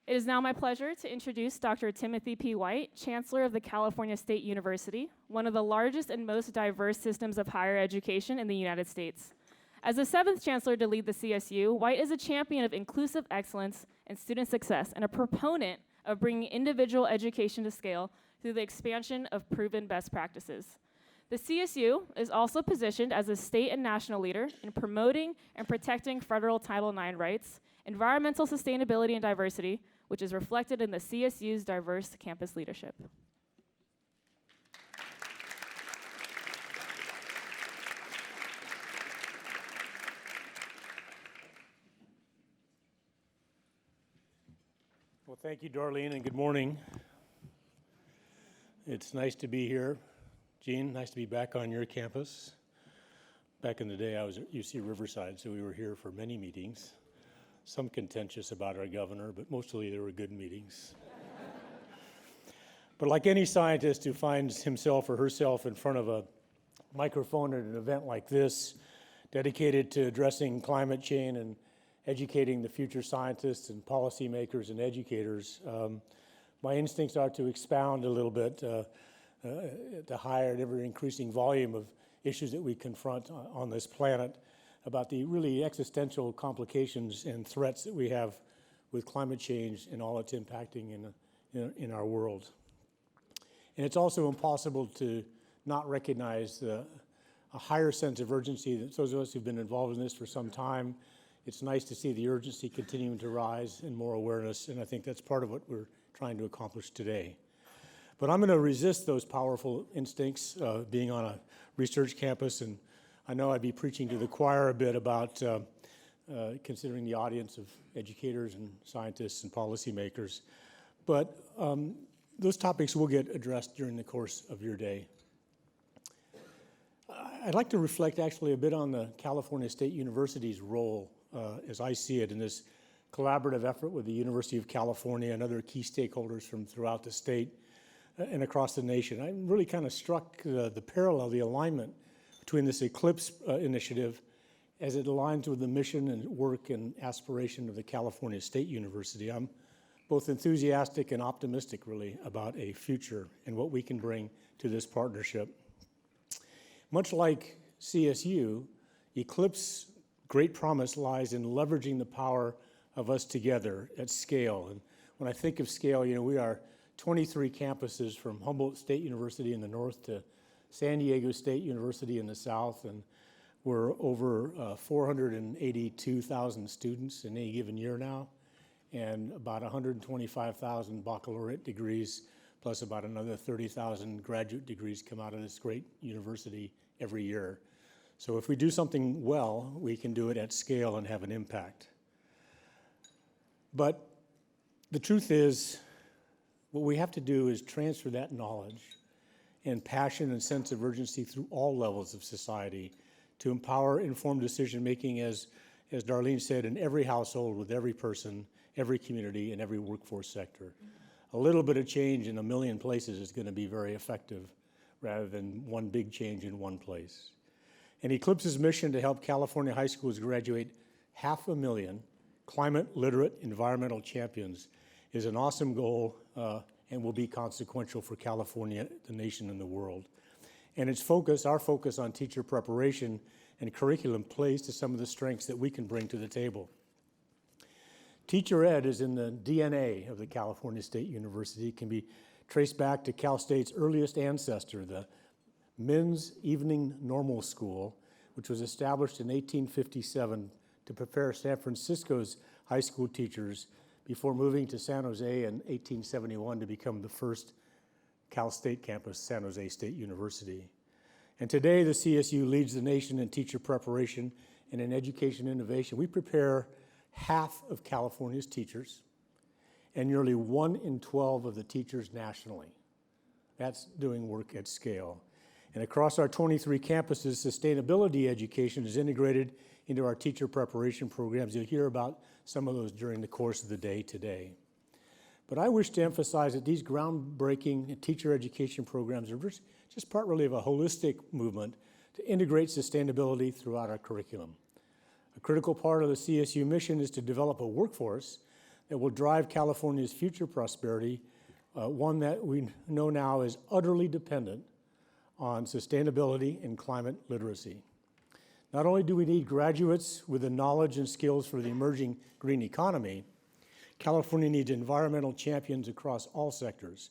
It is now my pleasure to introduce Dr. Timothy P. White, Chancellor of the California State University, one of the largest and most diverse systems of higher education in the United States. As the 7th Chancellor to lead the CSU, White is a champion of inclusive excellence and student success and a proponent of bringing individual education to scale through the expansion of proven best practices. The CSU is also positioned as a state and national leader in promoting and protecting federal Title IX rights, environmental sustainability and diversity, which is reflected in the CSU's diverse campus leadership. Well, thank you, Darlene, and good morning. It's nice to be here. Gene, nice to be back on your campus. Back in the day, I was at UC Riverside, so we were here for many meetings. Some contentious about our governor, but mostly they were good meetings. But like any scientist who finds himself or herself in front of a microphone at an event like this, dedicated to addressing climate change and educating the future scientists and policymakers and educators, my instincts are to expound a little bit at the higher and ever-increasing volume of issues that we confront on this planet, about the really existential complications and threats that we have with climate change and all it's impacting in our world. And it's also impossible to not recognize a higher sense of urgency that those of us who've been involved in this for some time. It's nice to see the urgency continuing to rise and more awareness, and I think that's part of what we're trying to accomplish today. But I'm going to resist those powerful instincts, being on a research campus, and I know I'd be preaching to the choir a bit about considering the audience of educators and scientists and policymakers. But those topics will get addressed during the course of your day. I'd like to reflect actually a bit on the California State University's role as I see it in this collaborative effort with the University of California and other key stakeholders from throughout the state and across the nation. I'm really kind of struck the parallel, the alignment between this ECLIPSE initiative as it aligns with the mission and work and aspiration of the California State University. I'm both enthusiastic and optimistic, really, about a future and what we can bring to this partnership. Much like CSU, ECLIPSE's great promise lies in leveraging the power of us together at scale. And when I think of scale, we are 23 campuses from Humboldt State University in the north to San Diego State University in the south, and we're over 482,000 students in any given year now, and about 125,000 baccalaureate degrees, plus about another 30,000 graduate degrees come out of this great university every year. So if we do something well, we can do it at scale and have an impact. But the truth is, what we have to do is transfer that knowledge and passion and sense of urgency through all levels of society to empower informed decision-making, as Darlene said, in every household, with every person, every community, and every workforce sector. A little bit of change in a million places is going to be very effective rather than one big change in one place. And ECLIPSE's mission to help California high schools graduate 500,000 climate-literate environmental champions is an awesome goal and will be consequential for California, the nation, and the world. And its focus, our focus on teacher preparation and curriculum, plays to some of the strengths that we can bring to the table. Teacher ed is in the DNA of the California State University. It can be traced back to Cal State's earliest ancestor, the Men's Evening Normal School, which was established in 1857 to prepare San Francisco's high school teachers before moving to San Jose in 1871 to become the first Cal State campus, San Jose State University. And today, the CSU leads the nation in teacher preparation and in education innovation. We prepare half of California's teachers and nearly 1 in 12 of the teachers nationally. That's doing work at scale. And across our 23 campuses, sustainability education is integrated into our teacher preparation programs. You'll hear about some of those during the course of the day today. But I wish to emphasize that these groundbreaking teacher education programs are just part really of a holistic movement to integrate sustainability throughout our curriculum. A critical part of the CSU mission is to develop a workforce that will drive California's future prosperity, one that we know now is utterly dependent on sustainability and climate literacy. Not only do we need graduates with the knowledge and skills for the emerging green economy, California needs environmental champions across all sectors.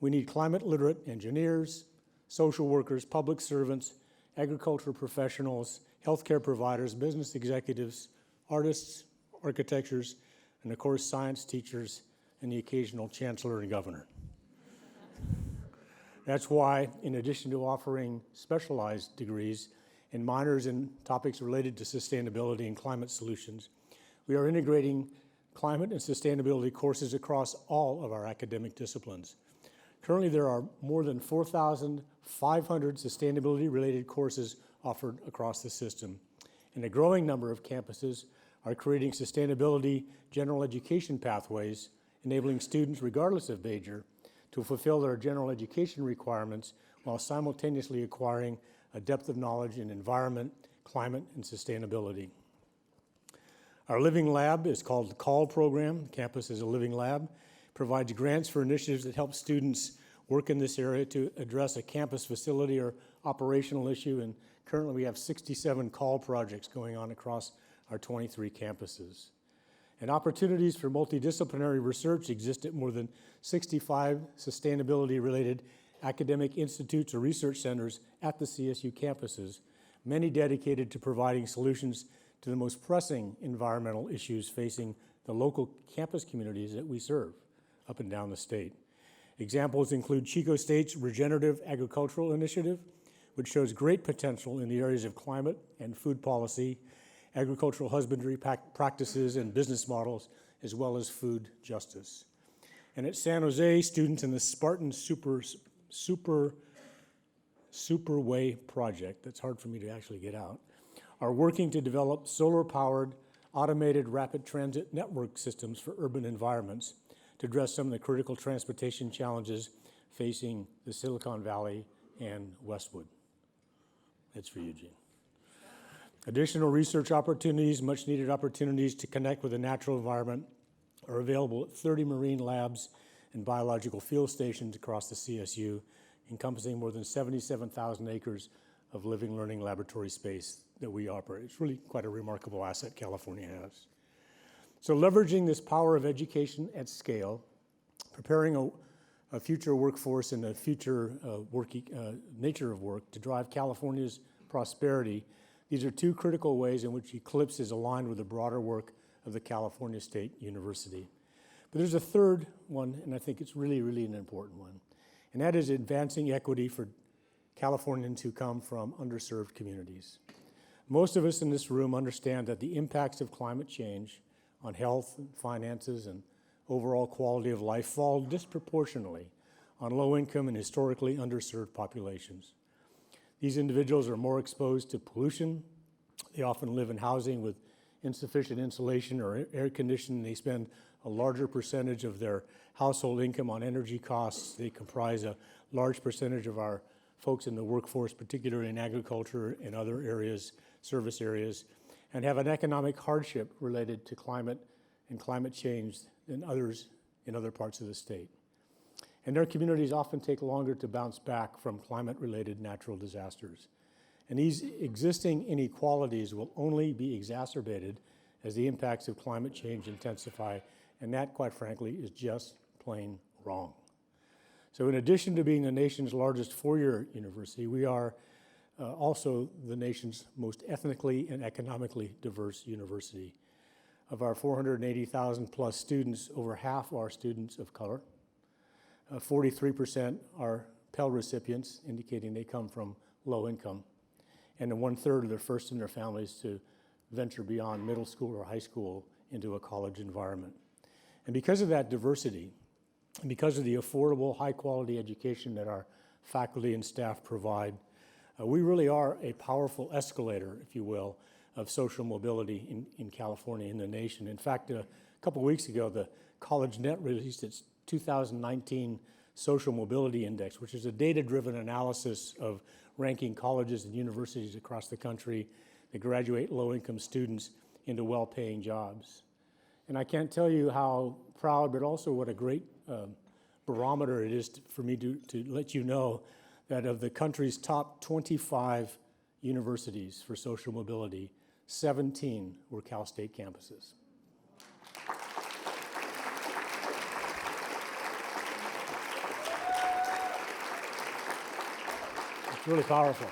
We need climate literate engineers, social workers, public servants, agricultural professionals, healthcare providers, business executives, artists, architects, and of course science teachers and the occasional chancellor and governor. That's why, in addition to offering specialized degrees and minors in topics related to sustainability and climate solutions, we are integrating climate and sustainability courses across all of our academic disciplines. Currently, there are more than 4,500 sustainability-related courses offered across the system, and a growing number of campuses are creating sustainability general education pathways, enabling students, regardless of major, to fulfill their general education requirements while simultaneously acquiring a depth of knowledge in environment, climate, and sustainability. Our Living Lab is called the CALL program. Campus is a Living Lab. Provides grants for initiatives that help students work in this area to address a campus facility or operational issue, and currently we have 67 CALL projects going on across our 23 campuses. And opportunities for multidisciplinary research exist at more than 65 sustainability-related academic institutes or research centers at the CSU campuses, many dedicated to providing solutions to the most pressing environmental issues facing the local campus communities that we serve up and down the state. Examples include Chico State's Regenerative Agricultural Initiative, which shows great potential in the areas of climate and food policy, agricultural husbandry practices and business models, as well as food justice. And at San Jose, students in the Spartan Superway project, that's hard for me to actually get out, are working to develop solar-powered, automated rapid transit network systems for urban environments to address some of the critical transportation challenges facing the Silicon Valley and Westwood. That's for Eugene. Additional research opportunities, much needed opportunities to connect with the natural environment are available at 30 marine labs and biological field stations across the CSU, encompassing more than 77,000 acres of living learning laboratory space that we operate. It's really quite a remarkable asset California has. So leveraging this power of education at scale, preparing a future workforce and a future nature of work to drive California's prosperity, these are two critical ways in which ECLIPSE is aligned with the broader work of the California State University. But there's a third one, and I think it's really, really an important one, and that is advancing equity for Californians who come from underserved communities. Most of us in this room understand that the impacts of climate change on health, finances, and overall quality of life fall disproportionately on low-income and historically underserved populations. These individuals are more exposed to pollution. They often live in housing with insufficient insulation or air conditioning. They spend a larger percentage of their household income on energy costs. They comprise a large percentage of our folks in the workforce, particularly in agriculture and other areas, service areas, and have an economic hardship related to climate and climate change than others in other parts of the state. And their communities often take longer to bounce back from climate-related natural disasters. And these existing inequalities will only be exacerbated as the impacts of climate change intensify, and that, quite frankly, is just plain wrong. So in addition to being the nation's largest four-year university, we are also the nation's most ethnically and economically diverse university. Of our 480,000 plus students, over half are students of color. 43% are Pell recipients, indicating they come from low income. And 1/3 of their first in their families to venture beyond middle school or high school into a college environment. And because of that diversity, and because of the affordable, high-quality education that our faculty and staff provide, we really are a powerful escalator, if you will, of social mobility in California, in the nation. In fact, a couple weeks ago, the CollegeNet released its 2019 Social Mobility Index, which is a data-driven analysis of ranking colleges and universities across the country that graduate low-income students into well-paying jobs. And I can't tell you how proud, but also what a great barometer it is for me to let you know that of the country's top 25 universities for social mobility, 17 were Cal State campuses. It's really powerful.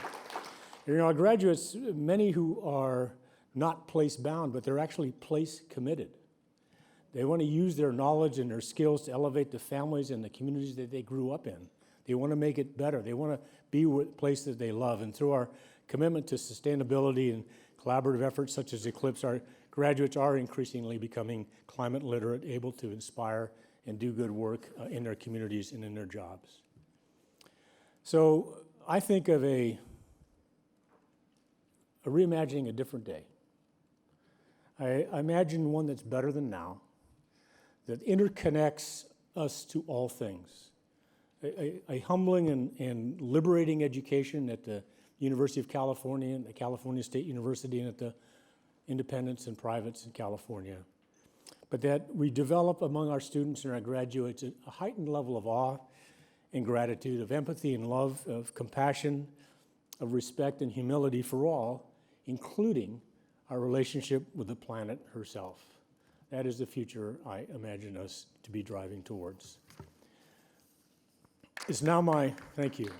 You know, our graduates, many who are not place bound, but they're actually place committed. They want to use their knowledge and their skills to elevate the families and the communities that they grew up in. They want to make it better. They want to be with a place that they love. And through our commitment to sustainability and collaborative efforts such as Eclipse, our graduates are increasingly becoming climate literate, able to inspire and do good work in their communities and in their jobs. So I think of a reimagining a different day. I imagine one that's better than now, that interconnects us to all things. A humbling and liberating education at the University of California and the California State University and at the independents and privates in California. But that we develop among our students and our graduates a heightened level of awe and gratitude, of empathy and love, of compassion, of respect and humility for all, including our relationship with the planet herself. That is the future I imagine us to be driving towards. It's now my, thank you.